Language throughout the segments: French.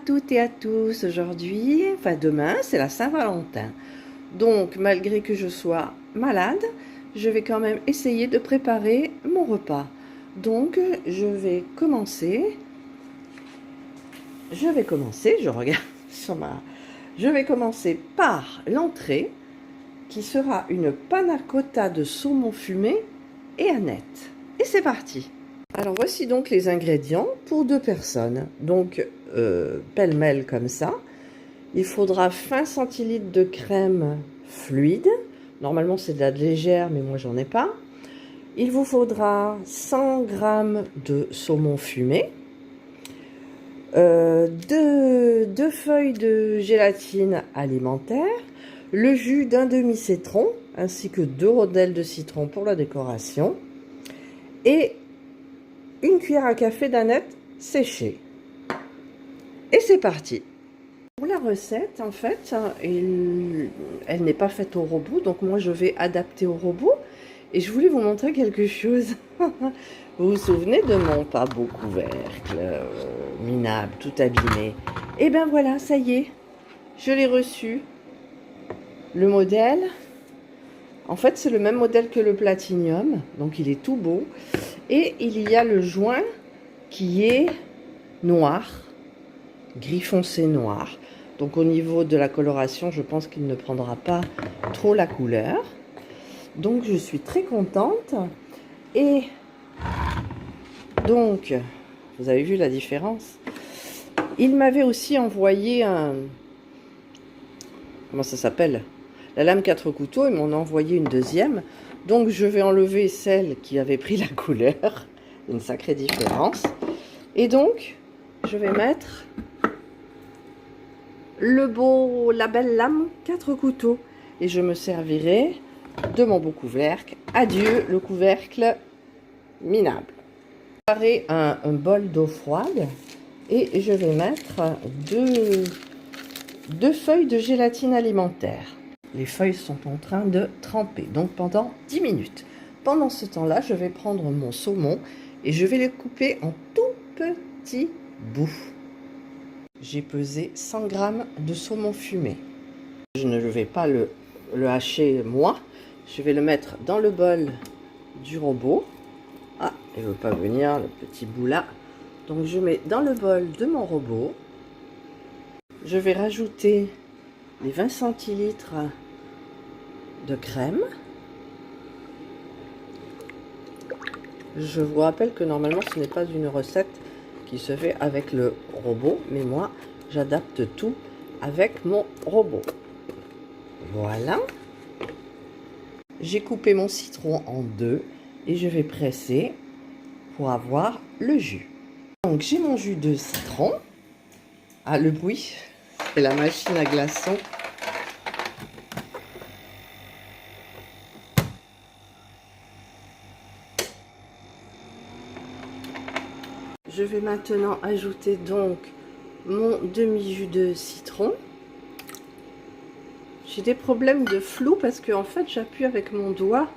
toutes et à tous. Aujourd'hui, enfin demain, c'est la Saint-Valentin. Donc, malgré que je sois malade, je vais quand même essayer de préparer mon repas. Donc, je vais commencer, je regarde sur ma... Je vais commencer par l'entrée, qui sera une panna cotta de saumon fumé et aneth. Et c'est parti! Alors voici donc les ingrédients pour 2 personnes. Donc pêle-mêle comme ça. Il faudra 20 centilitres de crème fluide. Normalement c'est de la légère mais moi j'en ai pas. Il vous faudra 100 g de saumon fumé. 2 feuilles de gélatine alimentaire. Le jus d'un demi-citron ainsi que 2 rondelles de citron pour la décoration. Et une cuillère à café d'aneth séchée. Et c'est parti. Pour la recette, en fait, elle n'est pas faite au robot, donc moi je vais adapter au robot. Et je voulais vous montrer quelque chose. Vous vous souvenez de mon pabot couvercle minable, tout abîmé? Et ben voilà, ça y est, je l'ai reçu. Le modèle, en fait, c'est le même modèle que le platinium, donc il est tout beau. Et il y a le joint qui est noir, gris foncé noir. Donc au niveau de la coloration, je pense qu'il ne prendra pas trop la couleur. Donc je suis très contente. Et donc, vous avez vu la différence? Il m'avait aussi envoyé un... Comment ça s'appelle? La lame 4 couteaux. Ils m'en ont envoyé une deuxième. Donc je vais enlever celle qui avait pris la couleur. Une sacrée différence. Et donc, je vais mettre la belle lame 4 couteaux. Et je me servirai de mon beau couvercle. Adieu le couvercle minable. Je vais préparer un bol d'eau froide. Et je vais mettre deux feuilles de gélatine alimentaire. Les feuilles sont en train de tremper, donc pendant 10 minutes. Pendant ce temps-là, je vais prendre mon saumon et je vais le couper en tout petits bouts. J'ai pesé 100 g de saumon fumé. Je ne vais pas le hacher moi, je vais le mettre dans le bol du robot. Ah, il ne veut pas venir, le petit bout là. Donc je mets dans le bol de mon robot. Je vais rajouter les 20 centilitres de crème. Je vous rappelle que normalement ce n'est pas une recette qui se fait avec le robot, mais moi j'adapte tout avec mon robot. Voilà. J'ai coupé mon citron en 2 et je vais presser pour avoir le jus. Donc j'ai mon jus de citron. Ah, le bruit, c'est la machine à glaçons. Je vais maintenant ajouter donc mon demi-jus de citron. J'ai des problèmes de flou parce que en fait j'appuie avec mon doigt.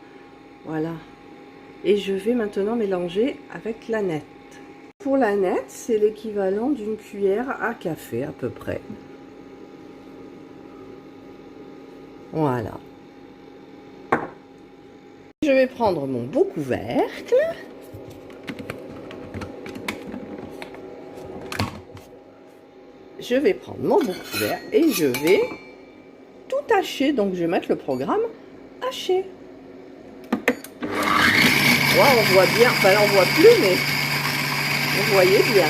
Voilà. Et je vais maintenant mélanger avec l'aneth. Pour l'aneth, c'est l'équivalent d'une cuillère à café à peu près. Voilà. Je vais prendre mon beau couvercle. Je vais prendre mon beau couvercle et je vais tout hacher. Donc je vais mettre le programme haché. Wow, on voit bien. Enfin là on voit plus, mais vous voyez bien.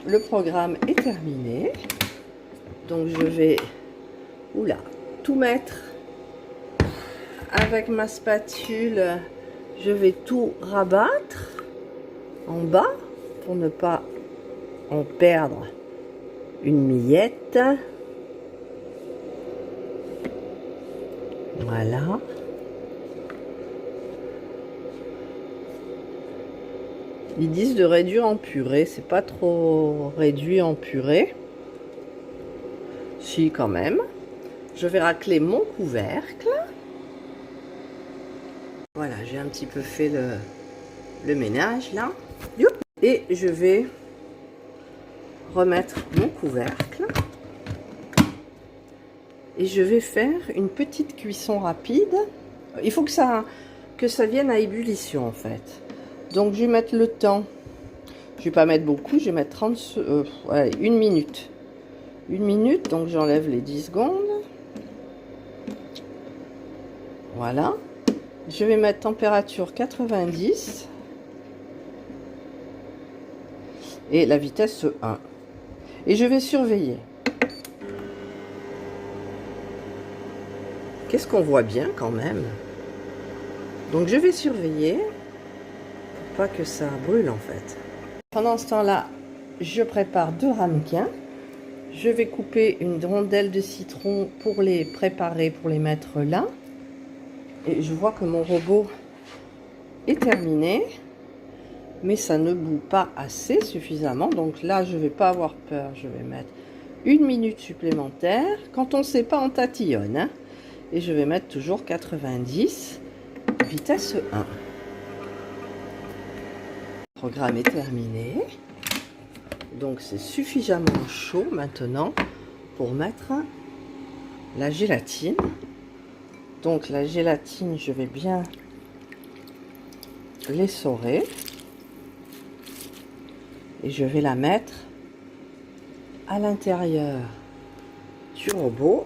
Le programme est terminé. Donc je vais tout mettre avec ma spatule. Je vais tout rabattre en bas pour ne pas en perdre une miette. Voilà. Ils disent de réduire en purée. C'est pas trop réduit en purée. Si, quand même. Je vais racler mon couvercle. Voilà, j'ai un petit peu fait le ménage là. Et je vais remettre mon couvercle. Et je vais faire une petite cuisson rapide. Il faut que ça vienne à ébullition en fait. Donc je vais mettre le temps. Je vais pas mettre beaucoup, je vais mettre 1 minute. 1 minute, donc j'enlève les 10 secondes. Voilà. Je vais mettre température 90. Et la vitesse 1. Et je vais surveiller. Qu'est-ce qu'on voit bien quand même? Donc je vais surveiller pour pas que ça brûle en fait. Pendant ce temps-là, je prépare 2 ramequins. Je vais couper une rondelle de citron pour les préparer, pour les mettre là. Et je vois que mon robot est terminé. Mais ça ne bout pas assez suffisamment. Donc là, je ne vais pas avoir peur. Je vais mettre 1 minute supplémentaire. Quand on ne sait pas, on tatillonne. Hein. Et je vais mettre toujours 90, vitesse 1. Le programme est terminé. Donc c'est suffisamment chaud maintenant pour mettre la gélatine. Donc la gélatine, je vais bien l'essorer. Et je vais la mettre à l'intérieur du robot.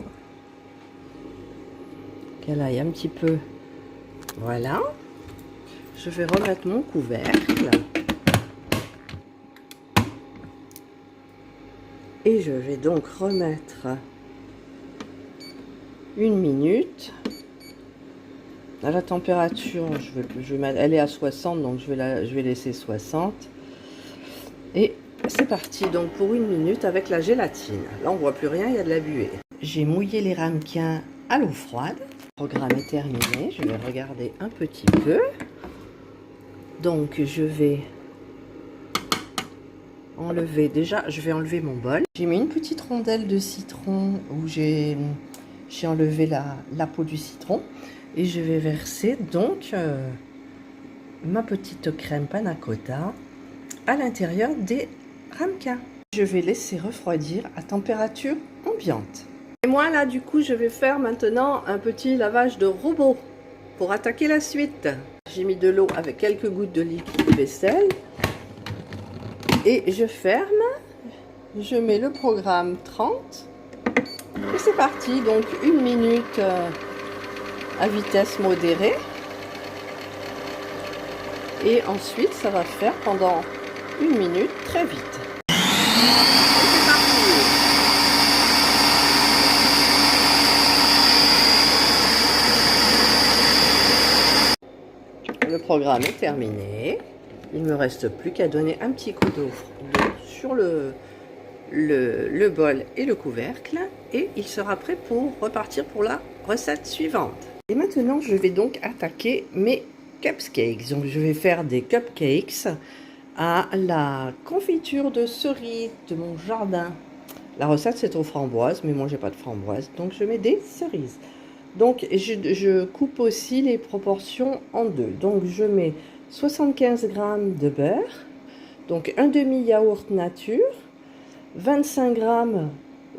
Qu'elle aille un petit peu. Voilà. Je vais remettre mon couvercle. Et je vais donc remettre 1 minute. À la température, je vais mettre, elle est à 60, donc je vais laisser 60. Et c'est parti donc pour 1 minute avec la gélatine. Là on voit plus rien, il y a de la buée. J'ai mouillé les ramequins à l'eau froide. Le programme est terminé. Je vais regarder un petit peu. Donc je vais enlever, déjà je vais enlever mon bol. J'ai mis une petite rondelle de citron où j'ai enlevé la peau du citron. Et je vais verser donc ma petite crème panna cotta à l'intérieur des ramequins. Je vais laisser refroidir à température ambiante. Et moi là du coup je vais faire maintenant un petit lavage de robot pour attaquer la suite. J'ai mis de l'eau avec quelques gouttes de liquide vaisselle et je ferme. Je mets le programme 30 et c'est parti. Donc 1 minute à vitesse modérée et ensuite ça va faire pendant 1 minute très vite. Et c'est parti. Le programme est terminé. Il ne me reste plus qu'à donner un petit coup d'eau sur le bol et le couvercle et il sera prêt pour repartir pour la recette suivante. Et maintenant je vais donc attaquer mes cupcakes. Donc je vais faire des cupcakes à la confiture de cerises de mon jardin. La recette c'est aux framboises, mais moi j'ai pas de framboises, donc je mets des cerises. Donc je coupe aussi les proportions en deux. Donc je mets 75 g de beurre, donc un demi yaourt nature, 25 g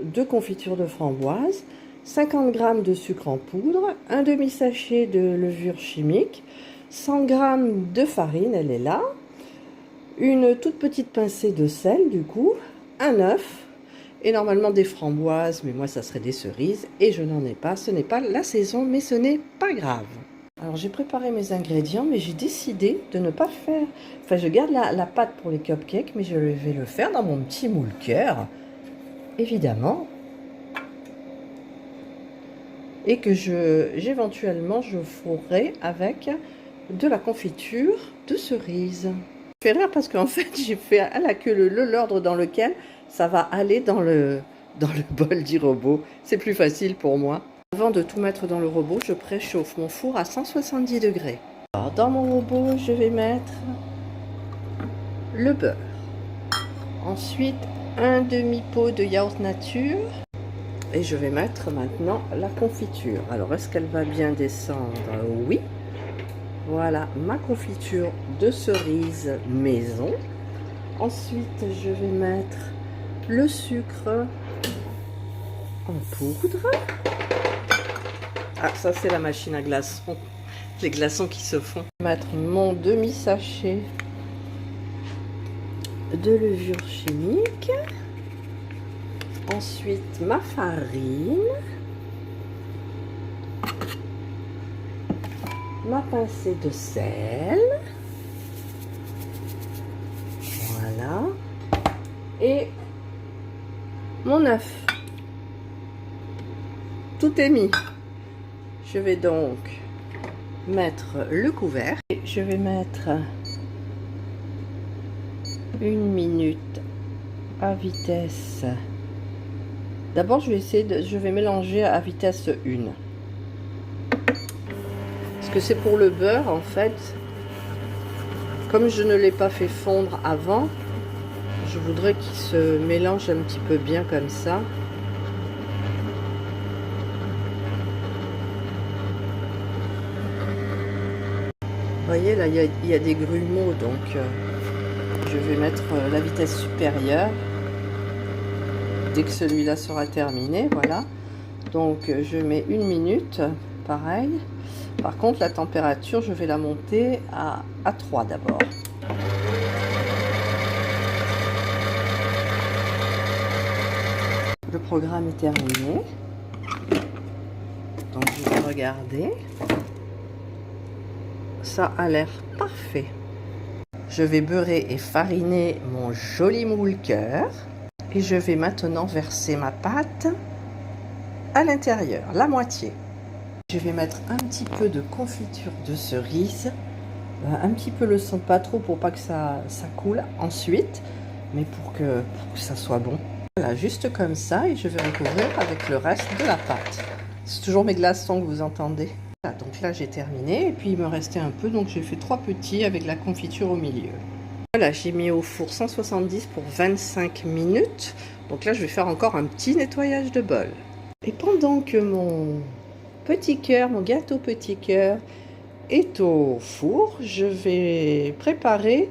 de confiture de framboise, 50 g de sucre en poudre, un demi sachet de levure chimique, 100 g de farine, elle est là, une toute petite pincée de sel du coup, un œuf et normalement des framboises, mais moi ça serait des cerises et je n'en ai pas, ce n'est pas la saison mais ce n'est pas grave. Alors j'ai préparé mes ingrédients mais j'ai décidé de ne pas faire, enfin je garde la pâte pour les cupcakes mais je vais le faire dans mon petit moule cœur évidemment et que éventuellement je fourrerai avec de la confiture de cerise. Je fais rire parce qu'en fait j'ai fait à la queue l'ordre dans lequel ça va aller dans le bol du robot. C'est plus facile pour moi. Avant de tout mettre dans le robot, je préchauffe mon four à 170 degrés. Alors dans mon robot, je vais mettre le beurre. Ensuite, un demi-pot de yaourt nature. Et je vais mettre maintenant la confiture. Alors, est-ce qu'elle va bien descendre? Oui. Voilà ma confiture de cerise maison. Ensuite, je vais mettre le sucre en poudre. Ah, ça c'est la machine à glaçons. Les glaçons qui se font. Je vais mettre mon demi-sachet de levure chimique. Ensuite, ma farine. Ma pincée de sel. Voilà. Et mon œuf. Tout est mis. Je vais donc mettre le couvercle. Et je vais mettre 1 minute à vitesse. D'abord, je vais mélanger à vitesse 1. Parce que c'est pour le beurre, en fait. Comme je ne l'ai pas fait fondre avant, je voudrais qu'il se mélange un petit peu bien comme ça. Vous voyez, là, il y a des grumeaux, donc je vais mettre la vitesse supérieure. Dès que celui-là sera terminé, voilà. Donc, je mets 1 minute, pareil. Par contre, la température, je vais la monter à 3 d'abord. Le programme est terminé. Donc, je vais regarder. Ça a l'air parfait. Je vais beurrer et fariner mon joli moule cœur. Et je vais maintenant verser ma pâte à l'intérieur, la moitié. Je vais mettre un petit peu de confiture de cerise, un petit peu le sang, pas trop pour pas que ça coule ensuite, mais pour que ça soit bon. Voilà, juste comme ça, et je vais recouvrir avec le reste de la pâte. C'est toujours mes glaçons que vous entendez. Voilà, donc là j'ai terminé, et puis il me restait un peu, donc j'ai fait 3 petits avec la confiture au milieu. Voilà, j'ai mis au four 170 pour 25 minutes. Donc là je vais faire encore un petit nettoyage de bol. Et pendant que mon petit cœur, mon gâteau petit cœur est au four, je vais préparer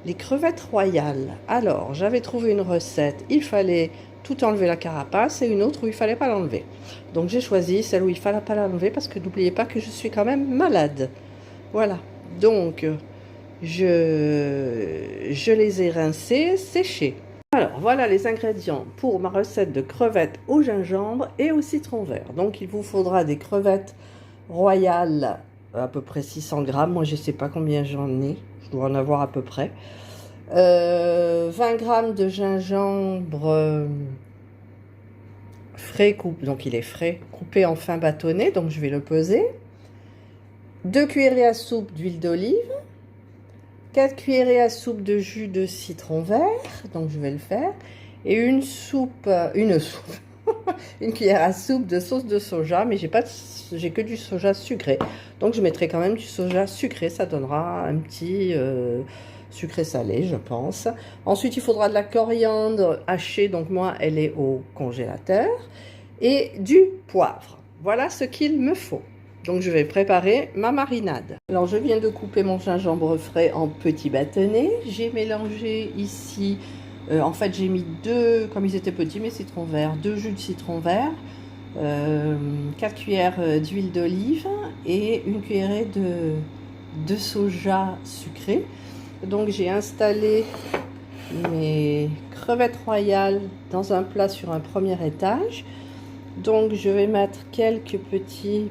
les crevettes royales. Alors, j'avais trouvé une recette, il fallait tout enlever la carapace, et une autre où il fallait pas l'enlever. Donc j'ai choisi celle où il fallait pas l'enlever parce que n'oubliez pas que je suis quand même malade. Voilà, donc je les ai rincés, séchés. Alors, voilà les ingrédients pour ma recette de crevettes au gingembre et au citron vert. Donc, il vous faudra des crevettes royales, à peu près 600 grammes. Moi, je ne sais pas combien j'en ai. Je dois en avoir à peu près. 20 grammes de gingembre frais, donc il est frais, coupé en fin bâtonnet. Donc, je vais le peser. 2 cuillerées à soupe d'huile d'olive. 4 cuillerées à soupe de jus de citron vert, donc je vais le faire, et une cuillère à soupe de sauce de soja, mais j'ai que du soja sucré, donc je mettrai quand même du soja sucré, ça donnera un petit sucré salé, je pense. Ensuite, il faudra de la coriandre hachée, donc moi, elle est au congélateur, et du poivre. Voilà ce qu'il me faut. Donc, je vais préparer ma marinade. Alors, je viens de couper mon gingembre frais en petits bâtonnets. J'ai mélangé ici, en fait, j'ai mis 2, comme ils étaient petits, mes citrons verts, 2 jus de citron vert, 4 cuillères d'huile d'olive et 1 cuillerée de soja sucré. Donc, j'ai installé mes crevettes royales dans un plat sur un premier étage. Donc, je vais mettre quelques petits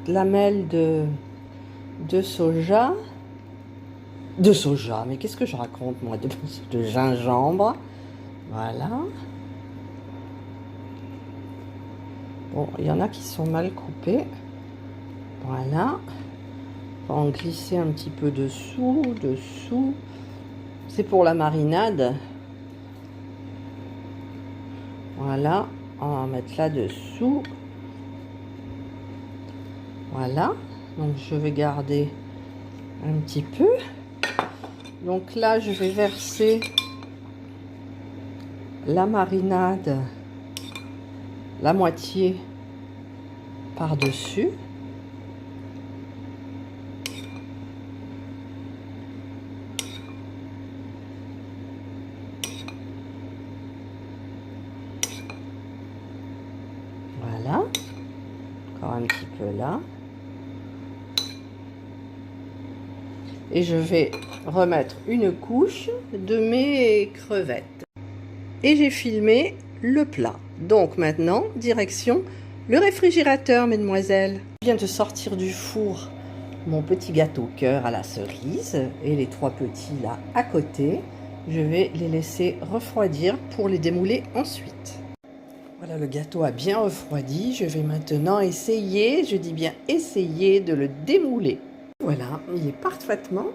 lamelles de soja. Mais qu'est-ce que je raconte, moi, de gingembre. Voilà. Bon, il y en a qui sont mal coupés. Voilà. On va en glisser un petit peu dessous. C'est pour la marinade. Voilà. On va mettre là-dessous. Voilà. Donc, je vais garder un petit peu. Donc là, je vais verser la marinade, la moitié par-dessus. là. Et je vais remettre une couche de mes crevettes. Et j'ai filmé le plat. Donc maintenant, direction le réfrigérateur, mesdemoiselles. Je viens de sortir du four mon petit gâteau cœur à la cerise et les 3 petits là à côté. Je vais les laisser refroidir pour les démouler ensuite. Voilà, le gâteau a bien refroidi. Je vais maintenant essayer, je dis bien essayer, de le démouler. Voilà, il est parfaitement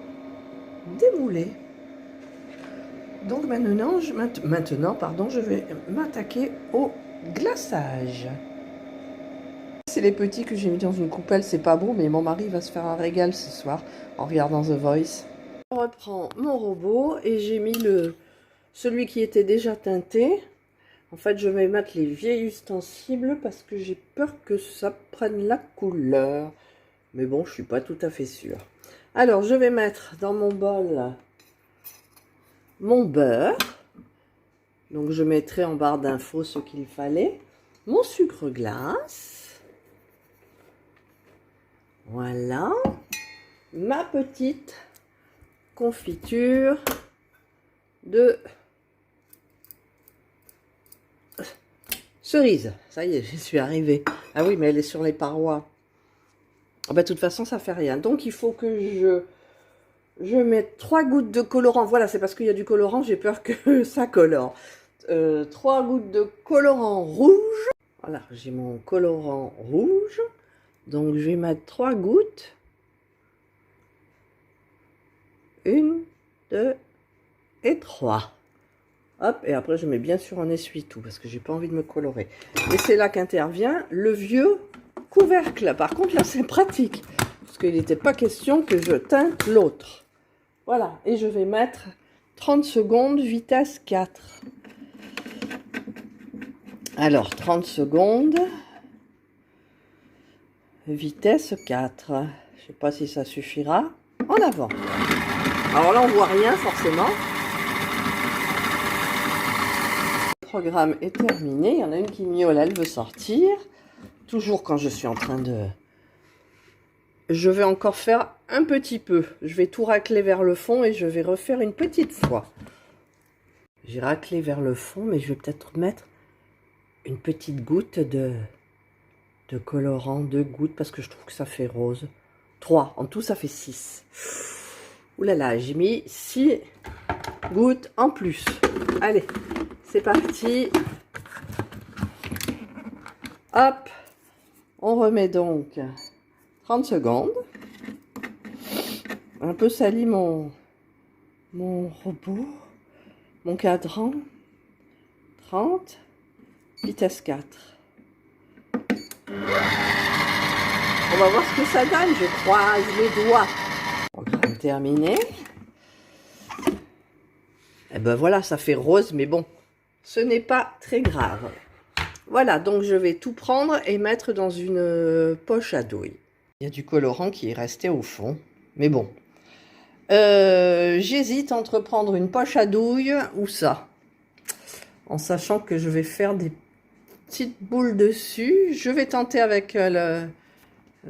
démoulé. Donc maintenant, je vais m'attaquer au glaçage. C'est les petits que j'ai mis dans une coupelle, c'est pas beau, mais mon mari va se faire un régal ce soir en regardant The Voice. Je reprends mon robot et j'ai mis celui qui était déjà teinté. En fait, je vais mettre les vieilles ustensiles parce que j'ai peur que ça prenne la couleur. Mais bon, je suis pas tout à fait sûre. Alors, je vais mettre dans mon bol mon beurre. Donc, je mettrai en barre d'infos ce qu'il fallait. Mon sucre glace. Voilà. Ma petite confiture de cerise. Ça y est, j'y suis arrivée. Ah oui, mais elle est sur les parois. Ah bah, de toute façon, ça fait rien. Donc, il faut que je mette 3 gouttes de colorant. Voilà, c'est parce qu'il y a du colorant, j'ai peur que ça colore. 3 gouttes de colorant rouge. Voilà, j'ai mon colorant rouge. Donc, je vais mettre 3 gouttes. 1, 2 et 3. Hop, et après, je mets bien sûr un essuie-tout parce que j'ai pas envie de me colorer. Et c'est là qu'intervient le vieux couvercle. Par contre, là, c'est pratique parce qu'il n'était pas question que je teinte l'autre. Voilà, et je vais mettre 30 secondes, vitesse 4. Alors, 30 secondes, vitesse 4. Je sais pas si ça suffira. En avant. Alors là, on voit rien forcément. Le programme est terminé. Il y en a une qui miaule, elle veut sortir. Toujours quand je suis en train de... Je vais encore faire un petit peu. Je vais tout racler vers le fond et je vais refaire une petite fois. J'ai raclé vers le fond, mais je vais peut-être mettre une petite goutte de colorant, 2 gouttes, parce que je trouve que ça fait rose. 3, en tout ça fait 6. Ouh là là, j'ai mis 6 gouttes en plus. Allez, c'est parti. Hop, on remet donc 30 secondes. Un peu sali mon robot, mon cadran. 30, vitesse 4. On va voir ce que ça donne, je croise les doigts. Programme terminé. Et ben voilà, ça fait rose, mais bon, ce n'est pas très grave. Voilà, donc je vais tout prendre et mettre dans une poche à douille. Il y a du colorant qui est resté au fond, mais bon. J'hésite entre prendre une poche à douille ou ça. En sachant que je vais faire des petites boules dessus. Je vais tenter avec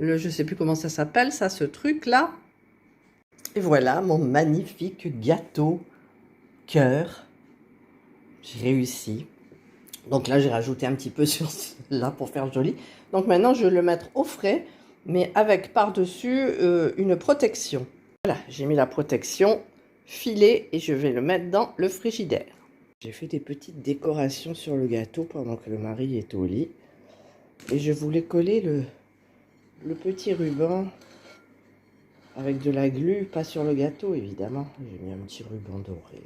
je sais plus comment ça s'appelle, ça, ce truc-là. Et voilà mon magnifique gâteau cœur. J'ai réussi. Donc là, j'ai rajouté un petit peu sur là pour faire joli. Donc maintenant, je vais le mettre au frais, mais avec par-dessus une protection. Voilà, j'ai mis la protection filée et je vais le mettre dans le frigidaire. J'ai fait des petites décorations sur le gâteau pendant que le mari est au lit. Et je voulais coller le petit ruban avec de la glu, pas sur le gâteau évidemment. J'ai mis un petit ruban doré.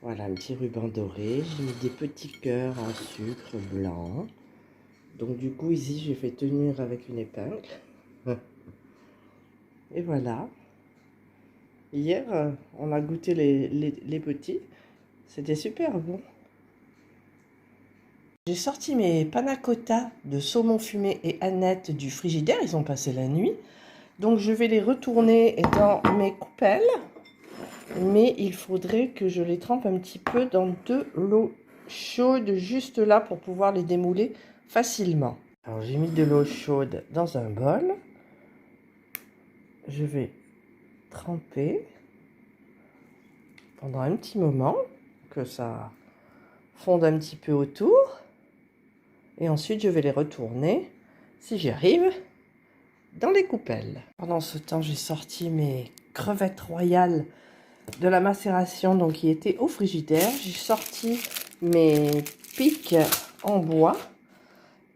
Voilà, un petit ruban doré. J'ai mis des petits cœurs en sucre blanc. Donc du coup ici j'ai fait tenir avec une épingle. Et voilà. Hier on a goûté les petits. C'était super bon. J'ai sorti mes panna cotta de saumon fumé et aneth du frigidaire. Ils ont passé la nuit. Donc je vais les retourner dans mes coupelles. Mais il faudrait que je les trempe un petit peu dans de l'eau chaude juste là pour pouvoir les démouler facilement. Alors j'ai mis de l'eau chaude dans un bol. Je vais tremper pendant un petit moment, que ça fonde un petit peu autour. Et ensuite je vais les retourner, si j'y arrive, dans les coupelles. Pendant ce temps, j'ai sorti mes crevettes royales de la macération, donc qui étaient au frigidaire. J'ai sorti mes pics en bois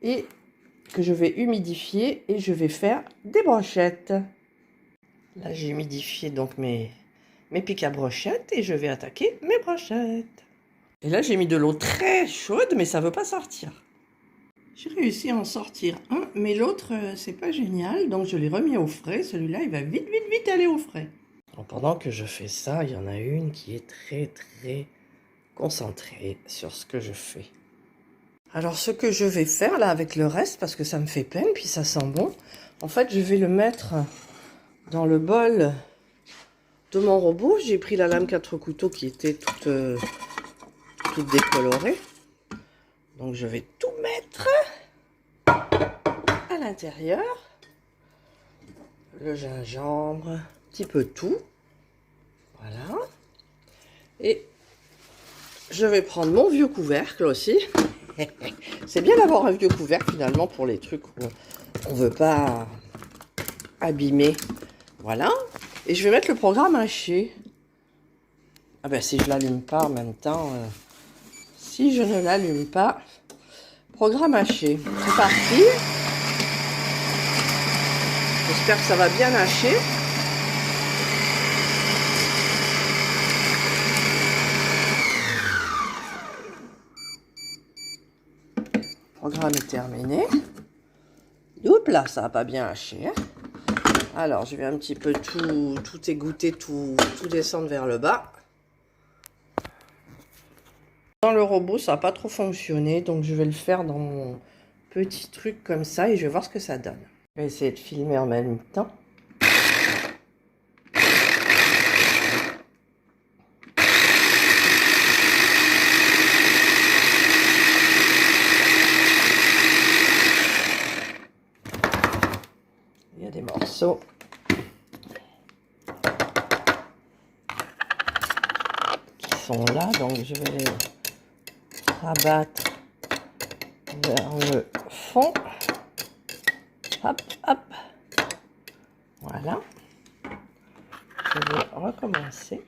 et que je vais humidifier et je vais faire des brochettes. Là, j'ai humidifié donc mes pics à brochettes et je vais attaquer mes brochettes. Et là, j'ai mis de l'eau très chaude, mais ça ne veut pas sortir. J'ai réussi à en sortir un, mais l'autre, c'est pas génial, donc je l'ai remis au frais. Celui-là, il va vite, vite, vite aller au frais. Alors, pendant que je fais ça, il y en a une qui est très, très concentrée sur ce que je fais. Alors, ce que je vais faire là avec le reste, parce que ça me fait peine, puis ça sent bon, en fait, je vais le mettre dans le bol de mon robot. J'ai pris la lame 4 couteaux qui était toute décolorée. Donc, je vais tout mettre à l'intérieur. Le gingembre, un petit peu tout. Voilà. Et je vais prendre mon vieux couvercle aussi. C'est bien d'avoir un vieux couvercle finalement pour les trucs où on ne veut pas abîmer. Voilà. Et je vais mettre le programme haché. Ah ben si je l'allume pas en même temps, si je ne l'allume pas, programme haché. C'est parti. J'espère que ça va bien hacher. Le programme est terminé. Oups là, ça n'a pas bien haché. Hein. Alors, je vais un petit peu tout égoutter, tout descendre vers le bas. Dans le robot, ça n'a pas trop fonctionné, donc je vais le faire dans mon petit truc comme ça et je vais voir ce que ça donne. Je vais essayer de filmer en même temps. Il y a des morceaux qui sont là, donc je vais les rabattre vers le fond. Hop, hop. Voilà. Je vais recommencer.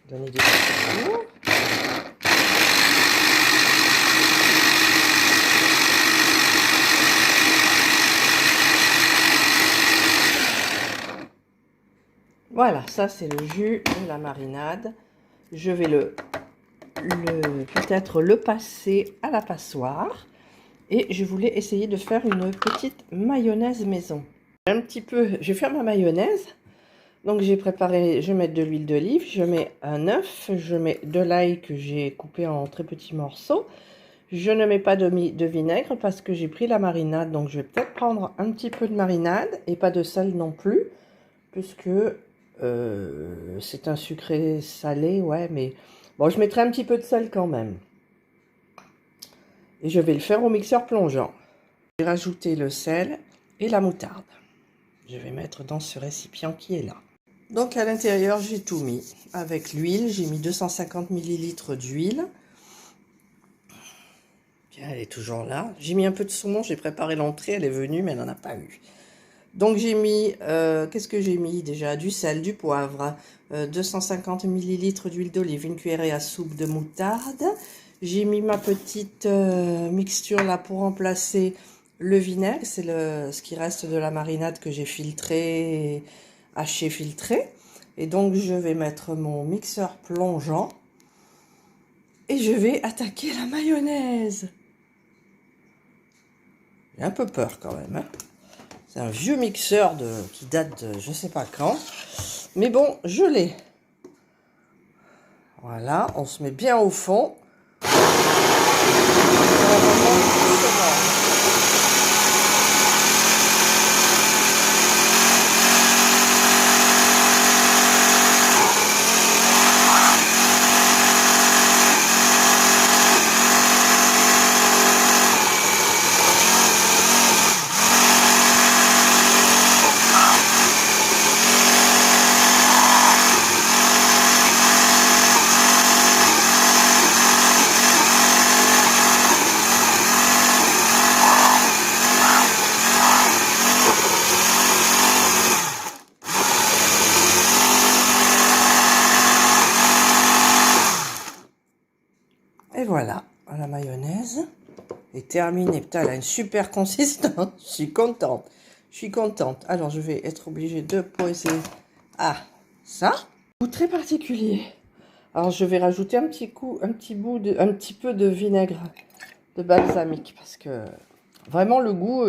Donner des petits tours. Voilà, ça c'est le jus de la marinade. Je vais peut-être le passer à la passoire. Et je voulais essayer de faire une petite mayonnaise maison. Je vais faire ma mayonnaise. Donc j'ai préparé, je vais mettre de l'huile d'olive, je mets un œuf, je mets de l'ail que j'ai coupé en très petits morceaux. Je ne mets pas de vinaigre parce que j'ai pris la marinade. Donc je vais peut-être prendre un petit peu de marinade et pas de sel non plus. Puisque c'est un sucré salé, ouais, mais bon, je mettrai un petit peu de sel quand même. Et je vais le faire au mixeur plongeant. Je vais rajouter le sel et la moutarde. Je vais mettre dans ce récipient qui est là. Donc à l'intérieur, j'ai tout mis. Avec l'huile, j'ai mis 250 ml d'huile. Bien, elle est toujours là. J'ai mis un peu de saumon, j'ai préparé l'entrée, elle est venue, mais elle n'en a pas eu. Donc j'ai mis, qu'est-ce que j'ai mis déjà? Du sel, du poivre, 250 ml d'huile d'olive, une cuillerée à soupe de moutarde. J'ai mis ma petite mixture là pour remplacer le vinaigre. C'est ce qui reste de la marinade que j'ai filtré, haché, filtré. Et donc je vais mettre mon mixeur plongeant. Et je vais attaquer la mayonnaise. J'ai un peu peur quand même, hein. C'est un vieux mixeur qui date de je sais pas quand. Mais bon, je l'ai. Voilà, on se met bien au fond. est terminée. Putain, elle a une super consistance. Je suis contente. Je suis contente. Alors, je vais être obligée de poser ça. Goût très particulier. Alors, je vais rajouter un petit peu de vinaigre de balsamique parce que vraiment le goût,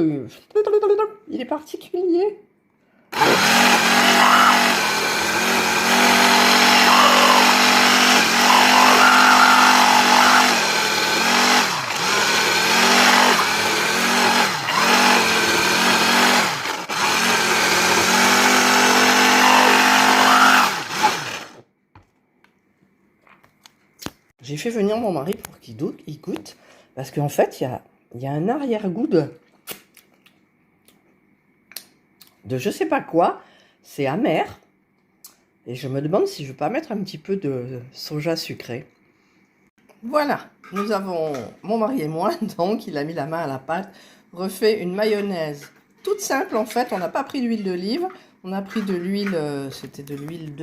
il est particulier. J'ai fait venir mon mari pour qu'il goûte, parce qu'en fait, il y a un arrière-goût de je sais pas quoi. C'est amer. Et je me demande si je ne vais pas mettre un petit peu de soja sucré. Voilà, nous avons, mon mari et moi, donc il a mis la main à la pâte, refait une mayonnaise toute simple en fait. On n'a pas pris d'huile d'olive, on a pris de l'huile, c'était de l'huile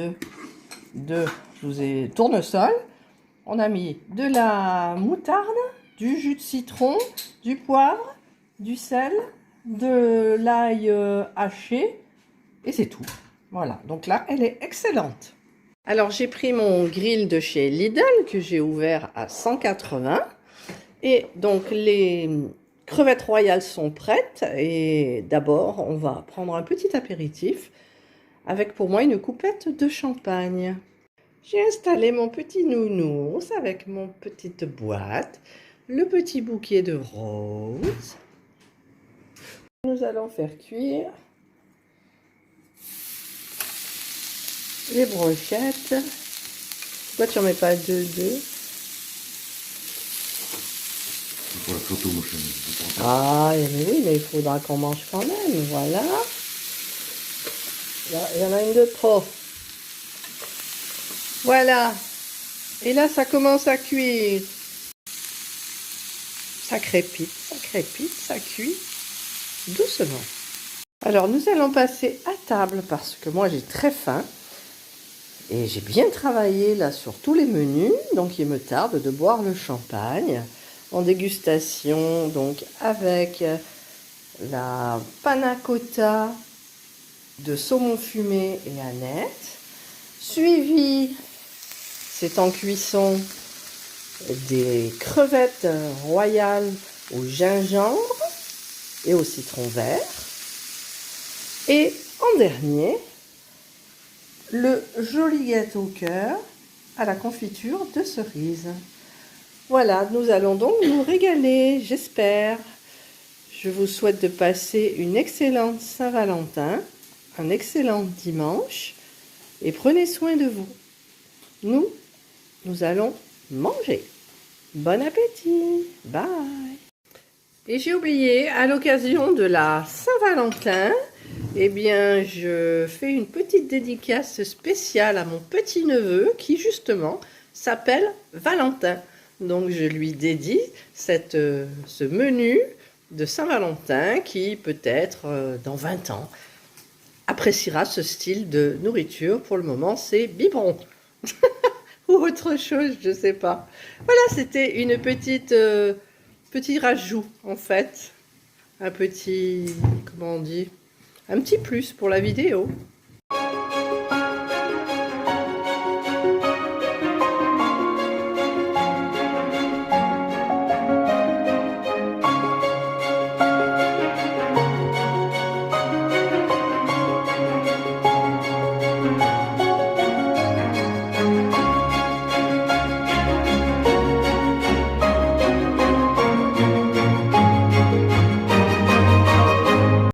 de tournesol. On a mis de la moutarde, du jus de citron, du poivre, du sel, de l'ail haché, et c'est tout. Voilà, donc là, elle est excellente. Alors, j'ai pris mon grill de chez Lidl, que j'ai ouvert à 180. Et donc, les crevettes royales sont prêtes. Et d'abord, on va prendre un petit apéritif avec pour moi une coupette de champagne. J'ai installé mon petit nounours avec mon petite boîte, le petit bouquet de roses. Nous allons faire cuire les brochettes. Pourquoi tu n'en mets pas deux? C'est pour la photo, mon chéri. Ah, mais oui, mais il faudra qu'on mange quand même. Voilà. Là, il y en a une de trop. Voilà. Et là, ça commence à cuire. Ça crépite, ça cuit doucement. Alors, nous allons passer à table parce que moi, j'ai très faim. Et j'ai bien travaillé là sur tous les menus. Donc, il me tarde de boire le champagne en dégustation. Donc, avec la panna cotta de saumon fumé et aneth. Suivi, c'est en cuisson, des crevettes royales au gingembre et au citron vert. Et en dernier, le joli gâteau au cœur à la confiture de cerise. Voilà, nous allons donc nous régaler, j'espère. Je vous souhaite de passer une excellente Saint-Valentin, un excellent dimanche et prenez soin de vous. Nous allons manger. Bon appétit. Bye. Et j'ai oublié, à l'occasion de la Saint-Valentin, eh bien, je fais une petite dédicace spéciale à mon petit-neveu qui, justement, s'appelle Valentin. Donc, je lui dédie ce menu de Saint-Valentin qui, peut-être, dans 20 ans, appréciera ce style de nourriture. Pour le moment, c'est biberon. Ou autre chose, je ne sais pas. Voilà, c'était une petit rajout, en fait. Un petit, comment on dit, un petit plus pour la vidéo.